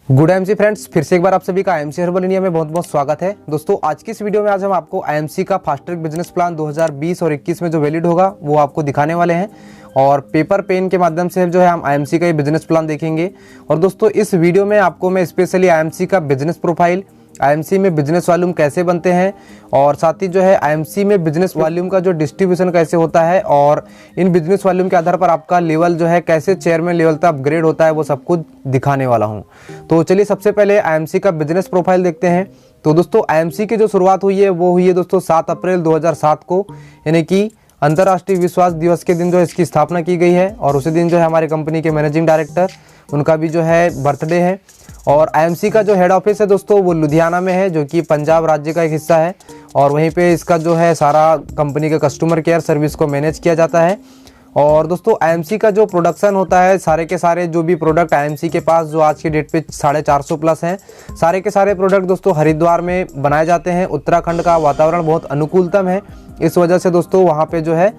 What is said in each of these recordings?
Good IMC friends, फिर से एक बार आप सभी का आईएमसी हर्बल इंडिया में बहुत बहुत स्वागत है। दोस्तों, आज की इस वीडियो में आज हम आपको आईएमसी का फास्ट ट्रैक बिजनेस प्लान 2020 और 21 में जो वैलिड होगा वो आपको दिखाने वाले हैं और पेपर पेन के माध्यम से जो है हम आईएमसी का ये बिजनेस प्लान देखेंगे। और दोस्तों, इस वीडियो में आपको मैं स्पेशली आईएमसी का बिजनेस प्रोफाइल, आईएमसी में बिजनेस वॉल्यूम कैसे बनते हैं और साथ ही जो है आईएमसी में बिजनेस वॉल्यूम का जो डिस्ट्रीब्यूशन कैसे होता है और इन बिजनेस वॉल्यूम के आधार पर आपका लेवल जो है कैसे चेयरमैन लेवल तक अपग्रेड होता है, वो सब कुछ दिखाने वाला हूं। तो चलिए सबसे पहले आईएमसी का बिजनेस प्रोफाइल देखते हैं। तो दोस्तों, आईएमसी की जो शुरुआत हुई है वो हुई है दोस्तों 7 अप्रैल 2007 को, यानी कि अंतर्राष्ट्रीय विश्वास दिवस के दिन जो है इसकी स्थापना की गई है। और उसी दिन जो है हमारी कंपनी के मैनेजिंग डायरेक्टर, उनका भी जो है बर्थडे है। और आईएमसी का जो हेड ऑफिस है दोस्तों वो लुधियाना में है, जो कि पंजाब राज्य का एक हिस्सा है। और वहीं पे इसका जो है सारा कंपनी के कस्टमर केयर सर्विस को मैनेज किया जाता है। और दोस्तों, आईएमसी का जो प्रोडक्शन होता है, सारे के सारे जो भी प्रोडक्ट आईएमसी के पास जो आज की डेट पे 450 प्लस हैं, सारे के सारे प्रोडक्ट दोस्तों हरिद्वार में बनाए जाते हैं। उत्तराखंड का वातावरण बहुत अनुकूलतम है, इस वजह से दोस्तों वहाँ पे जो है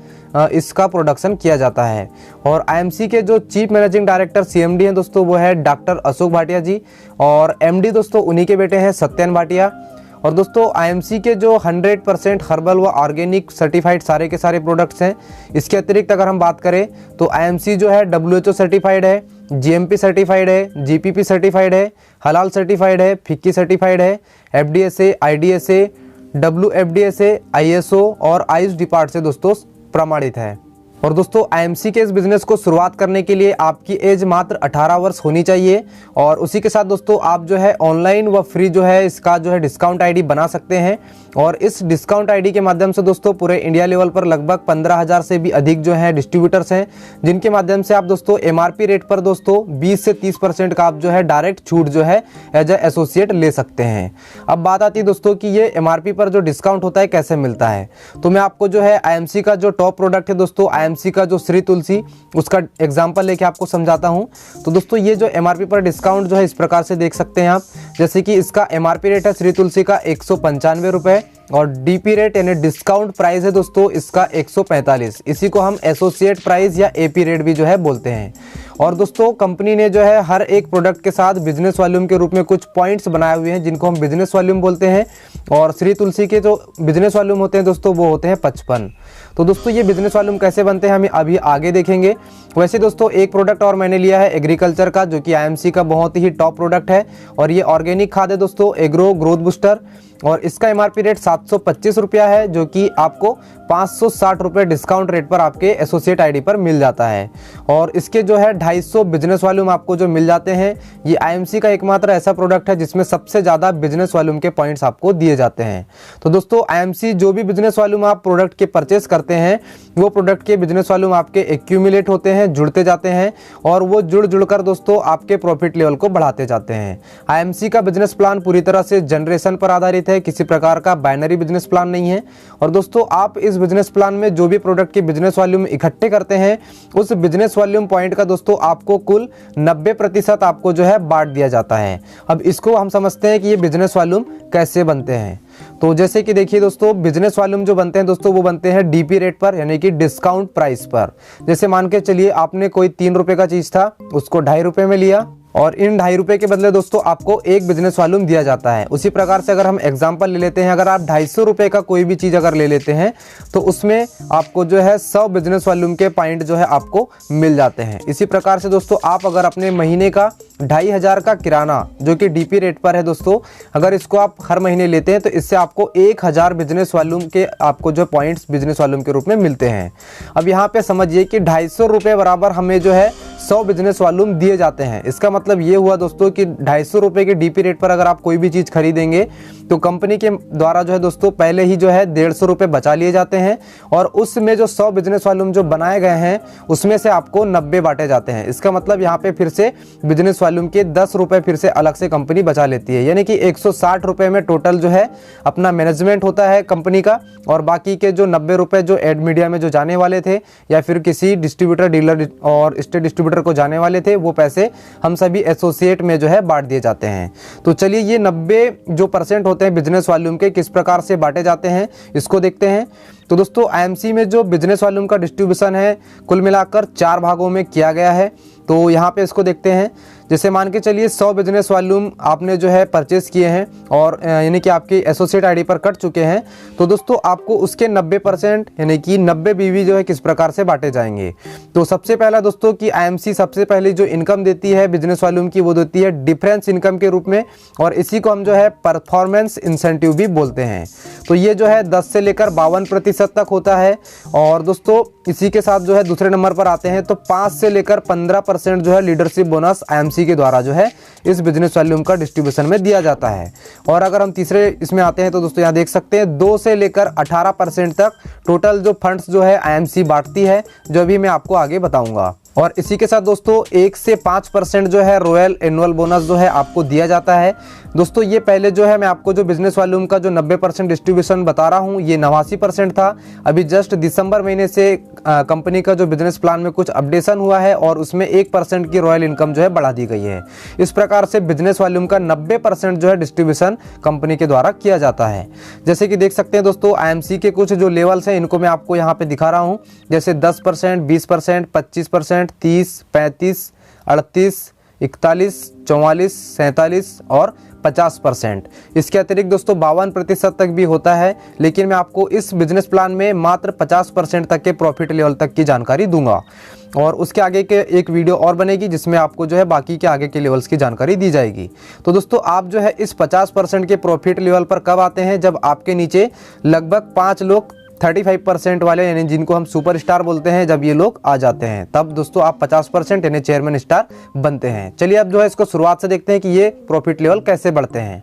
इसका प्रोडक्शन किया जाता है। और आईएमसी के जो चीफ मैनेजिंग डायरेक्टर सीएमडी हैं दोस्तों वो है डॉक्टर अशोक भाटिया जी, और एमडी दोस्तों उन्हीं के बेटे हैं सत्यन भाटिया। और दोस्तों, आईएमसी के जो 100% हर्बल व ऑर्गेनिक सर्टिफाइड सारे के सारे प्रोडक्ट्स हैं। इसके अतिरिक्त अगर हम बात करें तो आईएमसी जो है WHO सर्टिफाइड है, जीएमपी सर्टिफाइड है, जीपीपी सर्टिफाइड है, हलाल सर्टिफाइड है, फिक्की सर्टिफाइड है, एफडीएसए, आईडीएसए, WFDSA, ISO और आयुष डिपार्ट से दोस्तों प्रमाणित है। और दोस्तों, आईएमसी के इस बिजनेस को शुरुआत करने के लिए आपकी एज मात्र 18 वर्ष होनी चाहिए। और उसी के साथ दोस्तों आप जो है ऑनलाइन व फ्री जो है इसका जो है डिस्काउंट आईडी बना सकते हैं। और इस डिस्काउंट आईडी के माध्यम से दोस्तों पूरे इंडिया लेवल पर लगभग 15,000 से भी अधिक जो है डिस्ट्रीब्यूटर्स हैं, जिनके माध्यम से आप दोस्तों एमआरपी रेट पर दोस्तों 20 से 30% का आप जो है डायरेक्ट छूट जो है एज ए एसोसिएट ले सकते हैं। अब बात आती है दोस्तों कि ये एमआरपी पर जो डिस्काउंट होता है कैसे मिलता है। तो मैं आपको जो है आईएमसी का जो टॉप प्रोडक्ट है दोस्तों, आईएमसी का जो श्री तुलसी, उसका एग्जांपल लेके आपको समझाता हूं। तो दोस्तों, ये जो एमआरपी पर डिस्काउंट जो है इस प्रकार से देख सकते हैं आप, जैसे कि इसका एमआरपी रेट है श्री तुलसी का 195 रुपए और डीपी रेट यानी डिस्काउंट प्राइस है दोस्तों इसका 145। इसी को हम एसोसिएट प्राइस या एपी रेट भी जो है बोलते हैं। और दोस्तों, कंपनी ने जो है हर एक प्रोडक्ट के साथ बिजनेस वॉल्यूम के रूप में कुछ पॉइंट्स बनाए हुए हैं, जिनको हम बिजनेस वॉल्यूम बोलते हैं। और श्री तुलसी के जो बिजनेस वॉल्यूम होते हैं दोस्तों वो होते हैं 55। तो दोस्तों, ये बिजनेस वॉल्यूम कैसे बनते हैं हम अभी आगे देखेंगे। वैसे दोस्तों, एक प्रोडक्ट और मैंने लिया है एग्रीकल्चर का, जो कि आईएमसी का बहुत ही टॉप प्रोडक्ट है। और ये ऑर्गेनिक खाद है दोस्तों, एग्रो ग्रोथ बूस्टर। और इसका एमआरपी रेट 725 रुपया है, जो कि आपको 560 रुपये डिस्काउंट रेट पर आपके एसोसिएट आईडी पर मिल जाता है। और इसके जो है 250 बिजनेस वॉल्यूम आपको जो मिल जाते हैं। ये आईएमसी का एकमात्र ऐसा प्रोडक्ट है जिसमें सबसे ज़्यादा बिजनेस वॉल्यूम के पॉइंट्स आपको दिए जाते हैं। तो दोस्तों, आईएमसी जो भी बिजनेस वॉल्यूम आप प्रोडक्ट के परचेस करते हैं, वो प्रोडक्ट के बिजनेस वॉल्यूम आपके एक्यूमुलेट होते हैं, जुड़ते जाते हैं, और वो जुड़ कर दोस्तों आपके प्रॉफिट लेवल को बढ़ाते जाते हैं। आईएमसी का बिजनेस प्लान पूरी तरह से जनरेशन पर आधारित है, किसी प्रकार का बाइनरी बिजनेस प्लान नहीं है। और दोस्तों, आप इस बिजनेस प्लान में जो भी प्रोडक्ट के बिजनेस वॉल्यूम इकट्ठे करते हैं, उस बिजनेस वॉल्यूम पॉइंट का दोस्तों आपको कुल 90% आपको जो है बांट दिया जाता है। अब इसको हम समझते हैं कि ये बिजनेस वॉल्यूम कैसे बनते हैं। तो जैसे कि देखिए दोस्तों, बिजनेस वॉल्यूम जो बनते हैं दोस्तों वो बनते हैं डीपी रेट पर, यानी कि डिस्काउंट प्राइस पर। जैसे मान के चलिए आपने कोई 3 रुपए का चीज था, उसको 2.5 रुपए में लिया और इन 2.5 रुपए के बदले दोस्तों आपको एक बिजनेस वॉल्यूम दिया जाता है। उसी प्रकार से अगर हम एग्जांपल ले लेते हैं, अगर आप 250 रुपए का कोई भी चीज़ अगर ले लेते हैं तो उसमें आपको जो है 100 बिजनेस वॉल्यूम के पॉइंट जो है आपको मिल जाते हैं। इसी प्रकार से दोस्तों, आप अगर अपने महीने का 2500 का किराना, जो कि डीपी रेट पर है दोस्तों, अगर इसको आप हर महीने लेते हैं तो इससे आपको 1000 बिजनेस वॉल्यूम के आपको जो पॉइंट्स बिजनेस वॉल्यूम के रूप में मिलते हैं। अब यहाँ पे समझिए कि 250 रुपये बराबर हमें जो है 100 बिजनेस वॉल्यूम दिए जाते हैं। इसका मतलब ये हुआ दोस्तों कि 250 रुपये के डीपी रेट पर अगर आप कोई भी चीज़ खरीदेंगे तो कंपनी के द्वारा जो है दोस्तों पहले ही जो है 150 रुपये बचा लिए जाते हैं। और उसमें जो 100 बिजनेस वॉल्यूम जो बनाए गए हैं उसमें से आपको 90 बांटे जाते हैं। इसका मतलब यहाँ पे फिर से बिजनेस वॉल्यूम के 10 रुपये फिर से अलग से कंपनी बचा लेती है, यानी कि 160 रुपये में टोटल जो है अपना मैनेजमेंट होता है कंपनी का। और बाकी के जो 90 रुपये जो एड मीडिया में जो जाने वाले थे या फिर किसी डिस्ट्रीब्यूटर, डीलर और स्टेट डिस्ट्रीब्यूटर को जाने वाले थे, वो पैसे हम सभी एसोसिएट में जो है बांट दिए जाते हैं। तो चलिए, ये 90 जो % होते हैं बिजनेस वॉल्यूम के किस प्रकार से बांटे जाते हैं इसको देखते हैं। तो दोस्तों, आईएमसी में जो बिजनेस वॉल्यूम का डिस्ट्रीब्यूशन है कुल मिलाकर 4 भागों में किया गया है। तो यहाँ पे इसको देखते हैं। जैसे मान के चलिए 100 बिजनेस वॉल्यूम आपने जो है परचेस किए हैं और यानी कि आपके एसोसिएट आईडी पर कट चुके हैं, तो दोस्तों आपको उसके 90% यानी कि 90 बीवी जो है किस प्रकार से बांटे जाएंगे। तो सबसे पहला दोस्तों कि आईएमसी सबसे पहले जो इनकम देती है बिजनेस वॉल्यूम की, वो देती है डिफरेंस इनकम के रूप में, और इसी को हम जो है परफॉर्मेंस इंसेंटिव भी बोलते हैं। तो ये जो है 10 से लेकर 52% तक होता है। और दोस्तों इसी के साथ जो है दूसरे नंबर पर आते हैं तो 5 से लेकर 15% जो है लीडरशिप बोनस आईएमसी के द्वारा जो है इस बिजनेस वॉल्यूम का डिस्ट्रीब्यूशन में दिया जाता है। और अगर हम तीसरे इसमें आते हैं तो दोस्तों यहाँ देख सकते हैं 2 से लेकर 18% तक टोटल जो फंड्स जो है आईएमसी बांटती है, जो भी मैं आपको आगे बताऊंगा। और इसी के साथ दोस्तों 1 से 5% जो है रॉयल एनुअल बोनस जो है आपको दिया जाता है। दोस्तों ये पहले जो है मैं आपको जो बिजनेस वॉल्यूम का जो 90% डिस्ट्रीब्यूशन बता रहा हूँ, ये 89% था। अभी जस्ट दिसंबर महीने से कंपनी का जो बिजनेस प्लान में कुछ अपडेशन हुआ है और उसमें 1% की रॉयल इनकम जो है बढ़ा दी गई है। इस प्रकार से बिजनेस वॉल्यूम का 90% जो है डिस्ट्रीब्यूशन कंपनी के द्वारा किया जाता है। जैसे कि देख सकते हैं दोस्तों आईएमसी के कुछ जो लेवल्स हैं इनको मैं आपको यहाँ पे दिखा रहा हूँ, जैसे 10%, 20%, 25%, 30, 35, 38, 41, 44, 47 और 50%। इसके अतिरिक्त दोस्तों 52% तक भी होता है, लेकिन मैं आपको इस बिजनेस प्लान में मात्र 50% तक के प्रॉफिट लेवल तक की जानकारी दूंगा। और उसके आगे के एक वीडियो और बनेगी जिसमें आपको जो है बाकी के आगे के लेवल्स की जानकारी दी जाएगी। तो दोस्तों आप जो है इस 50% के प्रॉफिट लेवल पर कब आते हैं, जब आपके नीचे लगभग 5 लोग 35% वाले यानी जिनको हम सुपर स्टार बोलते हैं, जब ये लोग आ जाते हैं तब दोस्तों आप 50% यानी चेयरमैन स्टार बनते हैं। चलिए अब जो है इसको शुरुआत से देखते हैं कि ये प्रॉफिट लेवल कैसे बढ़ते हैं।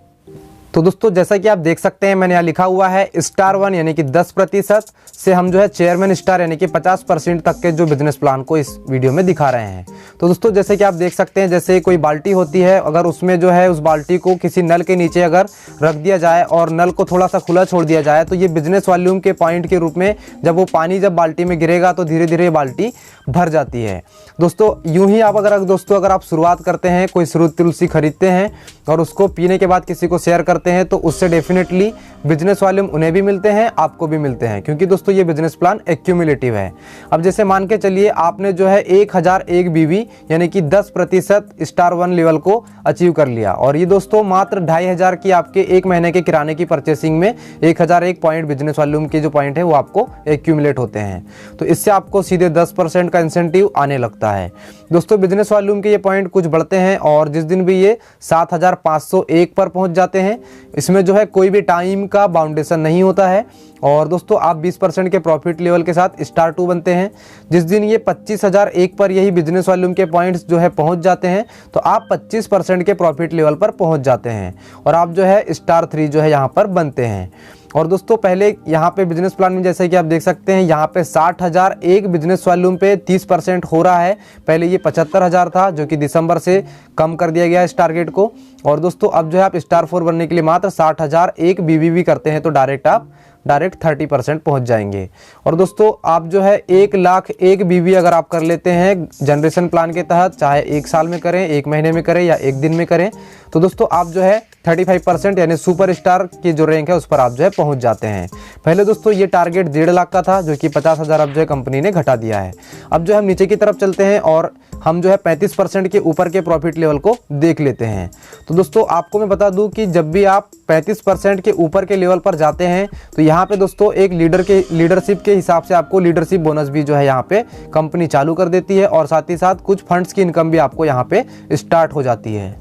तो दोस्तों जैसा कि आप देख सकते हैं मैंने यहाँ लिखा हुआ है स्टार 1 यानी कि 10% से हम जो है चेयरमैन स्टार यानी कि 50% तक के जो बिजनेस प्लान को इस वीडियो में दिखा रहे हैं। तो दोस्तों जैसे कि आप देख सकते हैं, जैसे कोई बाल्टी होती है, अगर उसमें जो है उस बाल्टी को किसी नल के नीचे अगर रख दिया जाए और नल को थोड़ा सा खुला छोड़ दिया जाए तो ये बिजनेस वॉल्यूम के पॉइंट के रूप में जब वो पानी जब बाल्टी में गिरेगा तो धीरे धीरे बाल्टी भर जाती है। दोस्तों यूं ही आप अगर आप शुरुआत करते हैं, कोई श्रुत तुलसी खरीदते हैं और उसको पीने के बाद किसी को शेयर करते हैं तो उससे डेफिनेटली बिजनेस वॉल्यूम उन्हें भी मिलते हैं, आपको भी मिलते हैं, क्योंकि दोस्तों ये बिजनेस प्लान एक्यूमुलेटिव है। अब जैसे मान के चलिए आपने जो है 1001 बीवी यानी कि 10% स्टार 1 लेवल को अचीव कर लिया, और ये दोस्तों मात्र 2500 की आपके एक महीने के किराने की परचेसिंग में 1001 पॉइंट बिजनेस वॉल्यूम के जो पॉइंट है वो आपको एक्यूमुलेट होते हैं। तो इससे आपको सीधे 10% का इंसेंटिव आने लगता है। दोस्तों बिजनेस वॉल्यूम के ये पॉइंट कुछ बढ़ते हैं और जिस दिन भी ये 7501 पर पहुंच जाते हैं, इसमें जो है कोई भी टाइम का बाउंडेशन नहीं होता है। और दोस्तों आप 20% के प्रॉफिट लेवल के साथ स्टार 2 बनते हैं। जिस दिन ये 25001 पर यही बिजनेस वॉल्यूम के पॉइंट्स जो है पहुंच जाते हैं तो आप 25% के प्रॉफिट लेवल पर पहुंच जाते हैं और आप जो है स्टार 3 जो है यहाँ पर बनते हैं। और दोस्तों पहले यहाँ पे बिजनेस प्लान में जैसे कि आप देख सकते हैं यहाँ पे 60,001 बिजनेस वॉल्यूम पे 30% हो रहा है। पहले ये 75,000 था जो कि दिसंबर से कम कर दिया गया है इस टारगेट को। और दोस्तों अब जो है आप स्टार 4 बनने के लिए मात्र 60,001 बीबीबी करते हैं तो डायरेक्ट 30% पहुंच जाएंगे। और दोस्तों आप जो है 1,01,000 बीबी अगर आप कर लेते हैं जनरेशन प्लान के तहत, चाहे 1 साल में करें, 1 महीने में करें या 1 दिन में करें, तो दोस्तों आप जो है 35% यानी सुपर स्टार की जो रैंक है उस पर आप जो है पहुंच जाते हैं। पहले दोस्तों ये टारगेट 1.5 लाख का था जो कि 50,000 अब जो है कंपनी ने घटा दिया है। अब जो है हम नीचे की तरफ चलते हैं और हम जो है 35% के ऊपर के प्रॉफिट लेवल को देख लेते हैं। तो दोस्तों आपको मैं बता दूं कि जब भी आप 35% के ऊपर के लेवल पर जाते हैं तो यहाँ पे दोस्तों एक लीडरशिप के हिसाब से आपको लीडरशिप बोनस भी जो है यहाँ पे कंपनी चालू कर देती है और साथ ही साथ कुछ फंड्स की इनकम भी आपको यहाँ पे स्टार्ट हो जाती है।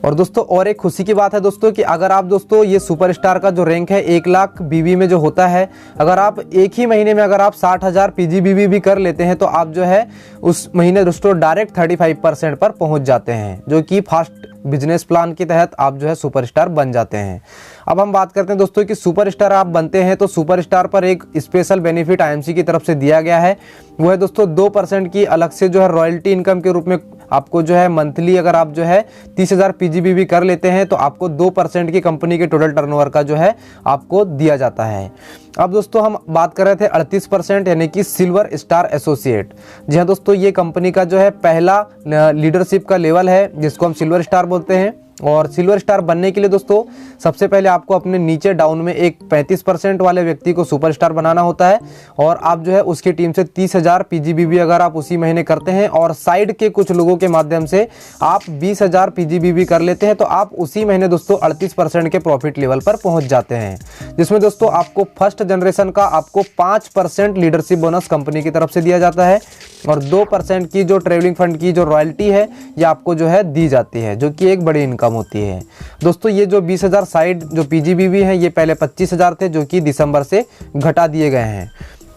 और दोस्तों और एक खुशी की बात है दोस्तों कि अगर आप दोस्तों ये सुपरस्टार का जो रैंक है 1 लाख बीबी में जो होता है, अगर आप एक ही महीने में अगर आप 60,000 पीजीबीबी भी कर लेते हैं तो आप जो है उस महीने दोस्तों डायरेक्ट 35% पर पहुंच जाते हैं, जो कि फास्ट बिजनेस प्लान के तहत आप जो है सुपरस्टार बन जाते हैं। अब हम बात करते हैं दोस्तों कि सुपरस्टार आप बनते हैं तो सुपरस्टार पर एक स्पेशल बेनिफिट आईएमसी की तरफ से दिया गया है, वो है दोस्तों 2% की अलग से जो है रॉयल्टी इनकम के रूप में आपको जो है मंथली अगर आप जो है 30,000 पीजीबीबी कर लेते हैं तो आपको 2% की कंपनी के टोटल टर्नओवर का जो है आपको दिया जाता है। अब दोस्तों हम बात कर रहे थे 38% यानी कि सिल्वर स्टार एसोसिएट। जी हाँ दोस्तों, ये कंपनी का जो है पहला लीडरशिप का लेवल है जिसको हम सिल्वर स्टार बोलते हैं। और सिल्वर स्टार बनने के लिए दोस्तों सबसे पहले आपको अपने नीचे डाउन में एक 35% वाले व्यक्ति को सुपरस्टार बनाना होता है और आप जो है उसकी टीम से 30,000 पीजीबीवी अगर आप उसी महीने करते हैं और साइड के कुछ लोगों के माध्यम से आप 20,000 पीजीबीवी कर लेते हैं तो आप उसी महीने दोस्तों 38% के प्रॉफिट लेवल पर पहुंच जाते हैं, जिसमें दोस्तों आपको फर्स्ट जनरेशन का आपको 5% लीडरशिप बोनस कंपनी की तरफ से दिया जाता है और 2% की जो ट्रेवलिंग फंड की जो रॉयल्टी है ये आपको जो है दी जाती है, जो कि एक बड़ी इनकम होती है। दोस्तों ये जो 20,000 साइड जो पीजीबीवी है ये पहले 25,000 थे, जो कि दिसंबर से घटा दिए गए हैं।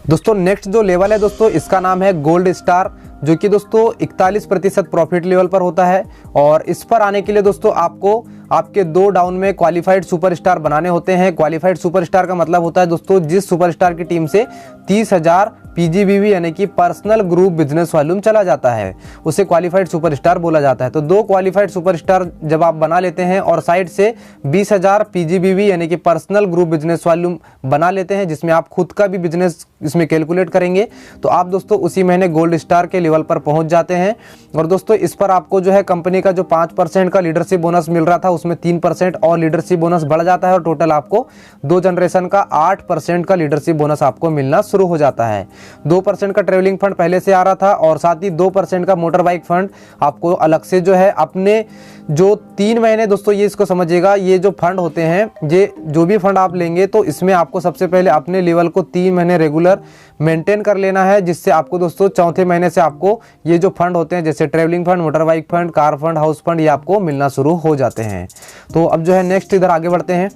दोस्तों नेक्स्ट जो लेवल है दोस्तों इसका नाम है गोल्ड स्टार, जो कि दोस्तों 41% प्रॉफिट लेवल पर होता है और इस पर आने के लिए दोस्तों आपको आपके 2 डाउन में क्वालिफाइड सुपरस्टार बनाने होते हैं। क्वालिफाइड सुपरस्टार का मतलब होता है दोस्तों जिस सुपरस्टार की टीम से 30,000 पीजीबीवी यानी कि पर्सनल ग्रुप बिजनेस वॉल्यूम चला जाता है उसे क्वालिफाइड सुपरस्टार बोला जाता है। तो 2 क्वालिफाइड सुपरस्टार जब आप बना लेते हैं और साइड से 20,000 पीजीबीवी यानी कि पर्सनल ग्रुप बिजनेस वॉल्यूम बना लेते हैं, जिसमें आप खुद का भी बिजनेस इसमें कैलकुलेट करेंगे, तो आप दोस्तों उसी महीने गोल्ड स्टार के लेवल पर पहुंच जाते हैं। और दोस्तों इस पर आपको जो है कंपनी का जो 5% का लीडरशिप बोनस मिल रहा था उसमें 3% और लीडरशिप बोनस बढ़ जाता है और टोटल आपको 2 जनरेशन का 8% का लीडरशिप बोनस आपको मिलना शुरू हो जाता है। 2% का ट्रेवलिंग फंड पहले से आ रहा था और साथ ही 2% का मोटर बाइक फंड आपको अलग से जो है अपने जो 3 महीने दोस्तों ये इसको समझिएगा, ये जो फंड होते हैं ये जो भी फंड आप लेंगे तो इसमें आपको सबसे पहले अपने लेवल को 3 महीने रेगुलर मेंटेन कर लेना है, जिससे आपको दोस्तों चौथे महीने से आपको ये जो फंड होते हैं जैसे travelling fund, motor bike fund, car fund, house fund ये आपको मिलना शुरू हो जाते हैं। तो अब जो है नेक्स्ट इधर आगे बढ़ते हैं।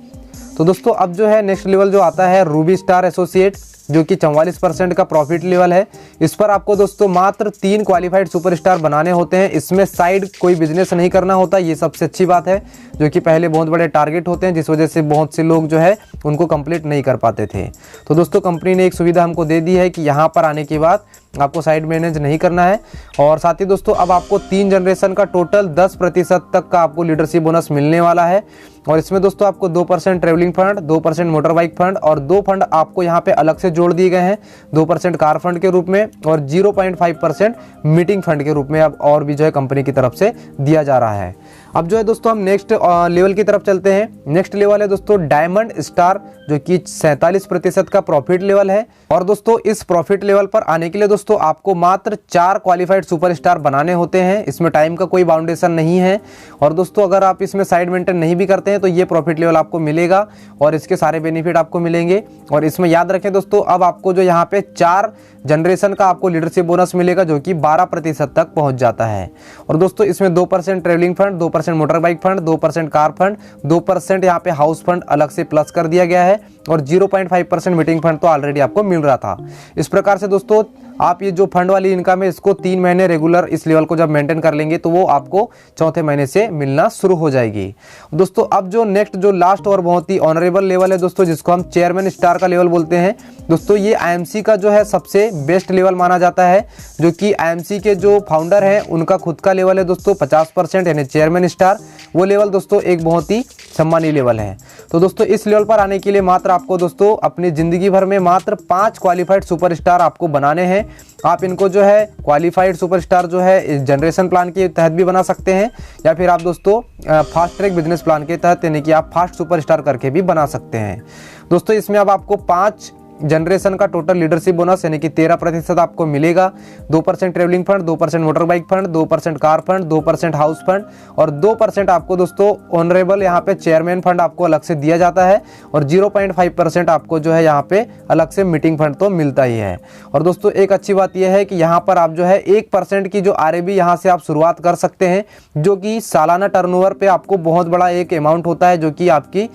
तो दोस्तों अब जो है नेक्स्ट लेवल जो आता है रूबी स्टार एसोसिएट, जो कि 44% का प्रॉफिट लेवल है। इस पर आपको दोस्तों मात्र 3 क्वालिफाइड सुपरस्टार बनाने होते हैं, इसमें साइड कोई बिजनेस नहीं करना होता, ये सबसे अच्छी बात है, जो कि पहले बहुत बड़े टारगेट होते हैं जिस वजह से बहुत से लोग जो है उनको कंप्लीट नहीं कर पाते थे। तो दोस्तों कंपनी ने एक सुविधा हमको दे दी है कि यहाँ पर आने के बाद आपको साइड मैनेज नहीं करना है और साथ ही दोस्तों अब आपको 3 जनरेशन का टोटल 10% तक का आपको लीडरशिप बोनस मिलने वाला है और इसमें दोस्तों आपको 2% travelling fund, 2% motor bike fund और 2 फंड आपको यहाँ पे अलग से जोड़ दिए गए हैं, 2% कार फंड के रूप में और 0.5% मीटिंग फंड के रूप में अब और भी जो है कंपनी की तरफ से दिया जा रहा है। अब जो है दोस्तों हम नेक्स्ट लेवल की तरफ चलते हैं। नेक्स्ट लेवल है दोस्तों डायमंड स्टार, जो कि 47% का प्रॉफिट लेवल है और दोस्तों इस प्रॉफिट लेवल पर आने के लिए दोस्तों आपको मात्र 4 क्वालिफाइड सुपरस्टार बनाने होते हैं, इसमें टाइम का कोई बाउंडेशन नहीं है और दोस्तों अगर आप इसमें साइड मेंटेन नहीं भी करते हैं तो ये प्रॉफिट लेवल आपको मिलेगा और इसके सारे बेनिफिट आपको मिलेंगे। और इसमें याद रखें दोस्तों अब आपको जो यहाँ पे 4 जनरेशन का आपको लीडरशिप बोनस मिलेगा, जो कि 12% तक पहुंच जाता है। और दोस्तों इसमें 2% travelling fund, 2% motor bike fund, 2% car fund, 2% यहाँ पे हाउस फंड अलग से प्लस कर दिया गया है और 0.5% मीटिंग फंड तो ऑलरेडी आपको मिल रहा था। इस प्रकार से दोस्तों आप ये जो फंड वाली इनकम है इसको 3 महीने रेगुलर इस लेवल को जब मेंटेन कर लेंगे तो वो आपको चौथे महीने से मिलना शुरू हो जाएगी। दोस्तों अब जो नेक्स्ट जो लास्ट और बहुत ही ऑनरेबल लेवल है दोस्तों, जिसको हम चेयरमैन स्टार का लेवल बोलते हैं दोस्तों, ये आईएमसी का जो है सबसे बेस्ट लेवल माना जाता है, जो कि आईएमसी के जो फाउंडर हैं उनका खुद का लेवल है दोस्तों 50% यानी चेयरमैन स्टार। वो लेवल दोस्तों एक बहुत ही सम्मानीय लेवल है। तो दोस्तों इस लेवल पर आने के लिए मात्र आपको दोस्तों अपनी जिंदगी भर में मात्र 5 क्वालिफाइड सुपरस्टार आपको बनाने हैं। आप इनको जो है क्वालिफाइड सुपरस्टार जो है जनरेशन प्लान के तहत भी बना सकते हैं या फिर आप दोस्तों फास्ट ट्रैक बिजनेस प्लान के तहत यानी कि आप फास्ट सुपरस्टार करके भी बना सकते हैं। दोस्तों इसमें अब आपको 5 जनरेशन का टोटल लीडरशिप बोनस यानी कि 13% आपको मिलेगा। 2% travelling fund, 2% motor bike fund, 2% car fund, 2% house fund और 2% आपको दोस्तों ऑनरेबल यहाँ पे चेयरमैन फंड आपको अलग से दिया जाता है और 0.5% आपको जो है यहाँ पे अलग से मीटिंग फंड तो मिलता ही है। और दोस्तों एक अच्छी बात यह है कि यहाँ पर आप जो है 1% की जो RAB यहाँ से आप शुरुआत कर सकते हैं, जो कि सालाना टर्नओवर पे आपको बहुत बड़ा एक अमाउंट होता है, जो कि आपकी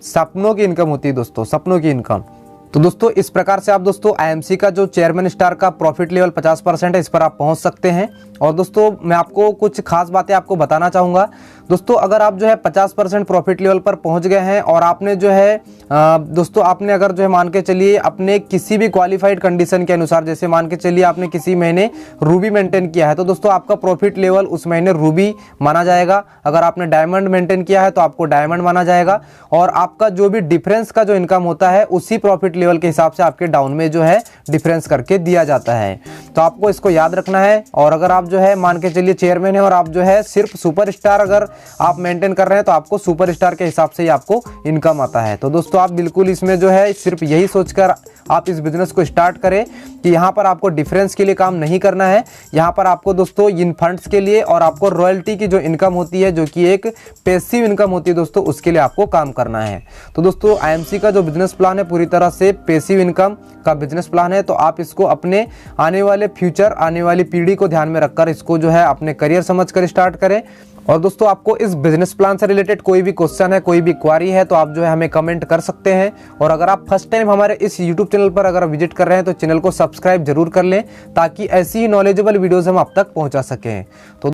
सपनों की इनकम होती है दोस्तों, सपनों की इनकम। तो दोस्तों इस प्रकार से आप दोस्तों आईएमसी का जो चेयरमैन स्टार का प्रॉफिट लेवल 50% है, इस पर आप पहुंच सकते हैं। और दोस्तों मैं आपको कुछ खास बातें आपको बताना चाहूँगा। दोस्तों अगर आप जो है 50% प्रॉफिट लेवल पर पहुंच गए हैं और आपने जो है दोस्तों आपने अगर जो है मान के चलिए अपने किसी भी क्वालिफाइड कंडीशन के अनुसार, जैसे मान के चलिए आपने किसी महीने रूबी मेंटेन किया है तो दोस्तों आपका प्रॉफिट लेवल उस महीने रूबी माना जाएगा। अगर आपने डायमंड मेंटेन किया है तो आपको डायमंड माना जाएगा और आपका जो भी डिफरेंस का जो इनकम होता है उसी प्रॉफिट लेवल के हिसाब से आपके डाउन में जो है डिफरेंस करके दिया जाता है। तो आपको इसको याद रखना है। और अगर आप जो है मान के चलिए चेयरमैन है और आप जो है सिर्फ सुपरस्टार अगर आप मेंटेन कर रहे हैं तो आपको सुपरस्टार के हिसाब से ही आपको इनकम आता है। तो दोस्तों आप बिल्कुल इसमें जो है सिर्फ यही सोचकर आप इस बिजनेस को स्टार्ट करें कि यहाँ पर आपको डिफरेंस के लिए काम नहीं करना है। यहाँ पर आपको दोस्तों इन फंड्स के लिए और आपको रॉयल्टी की जो इनकम होती है, जो कि एक पैसिव इनकम होती है दोस्तों, उसके लिए आपको काम करना है। तो दोस्तों आईएमसी का जो बिजनेस प्लान है पूरी तरह से पैसिव इनकम का बिजनेस प्लान है। तो आप इसको अपने आने वाले फ्यूचर, आने वाली पीढ़ी को ध्यान में रखकर इसको जो है अपने करियर समझकर स्टार्ट करें। और दोस्तों आपको इस बिजनेस प्लान से रिलेटेड कोई भी क्वेश्चन है, कोई भी क्वारी है, तो आप जो है हमें कमेंट कर सकते हैं। और अगर आप फर्स्ट टाइम हमारे इस यूट्यूब चैनल पर अगर विजिट कर रहे हैं तो चैनल को सब्सक्राइब जरूर कर लें, ताकि ऐसी ही नॉलेजेबल वीडियोस हम आप तक पहुंचा सकें। तो